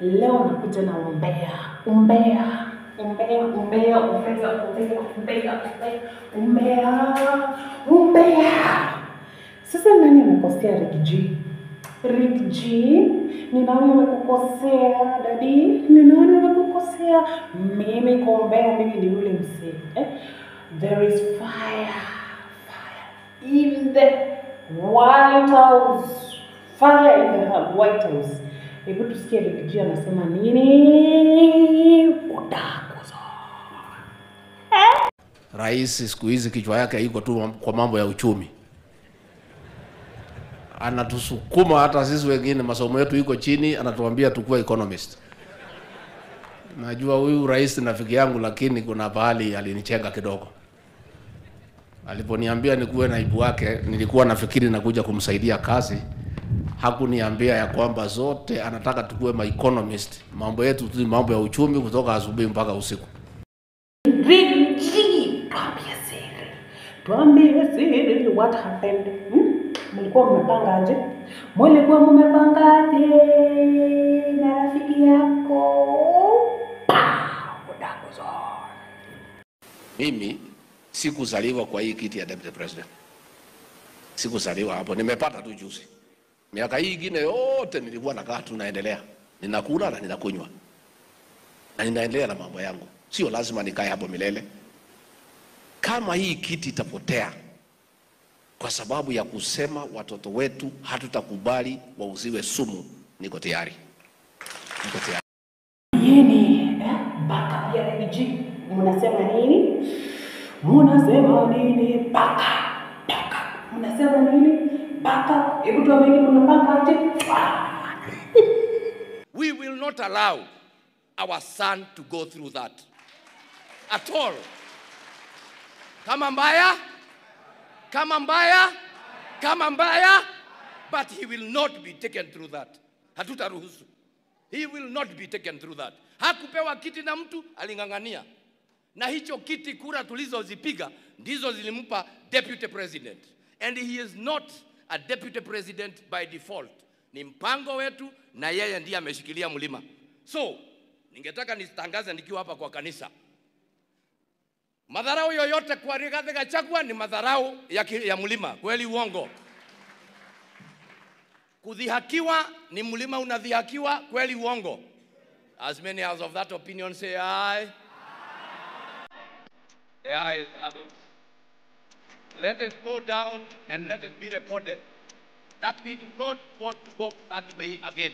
Leo nakuja na umbea. Sasa nani amekosea Rick G? Ni nani amekukosea daddy? Ni nani amekukosea? Mimi kuombea, mimi ni yule msee. There is fire in the White House. Fire in the White House. Hebu tusikie Rick G anasema nini? Utakosa. Rais siku hizi kichwa yake iko tu kwa mambo ya uchumi. Anatusukuma hata sisi wengine masomo yetu iko chini, anatuambia tukue economist. Najua huyu rais ni rafiki yangu, lakini kuna bahali alinichenga kidogo. Aliponiambia nikuwe naibu wake, nilikuwa nafikiri nakuja kumsaidia kazi. Hakuniambia ya kwamba zote anataka tukue ma economist. Mambo yetu tu mambo ya uchumi kutoka asubuhi mpaka usiku. Rick G, tuambie siri, what happened? Mlikuwa mmepanga aje? Na rafiki yako? Mimi sikuzaliwa kwa hii kiti ya deputy president. Sikuzaliwa hapo, nimepata tu juzi. Miaka hii ingine yote nilikuwa nakaa tu naendelea. Ninakula na ninakunywa. Na ninaendelea na mambo yangu. Sio lazima nikae hapo milele. Kama hii kiti itapotea kwa sababu ya kusema watoto wetu hatutakubali wauziwe sumu, niko tayari. Yeni, baka ya Rick G. Mnasema nini? Baka. Mnasema nini? Baka. Hebu tuambie mnapanga aje? We will not allow our son to go through that at all. Kama mbaya, but he will not be taken through that. Hatutaruhusu. He will not be taken through that. Hakupewa kiti na mtu, alingangania. Na hicho kiti kura tulizozipiga ndizo zilimpa deputy president. And he is not a deputy president by default. Ni mpango wetu na yeye ndiye ameshikilia mlima. So, ningetaka nitangaze nikiwa hapa kwa kanisa. Madharau yoyote kwa Rigathi Gachagua ni madharau ya mlima. Kweli uongo? Kudhihakiwa ni mlima unadhihakiwa. Kweli uongo? As many as of that opinion say aye. Aye. Let it go down and let it be reported that we do not want to go that way again.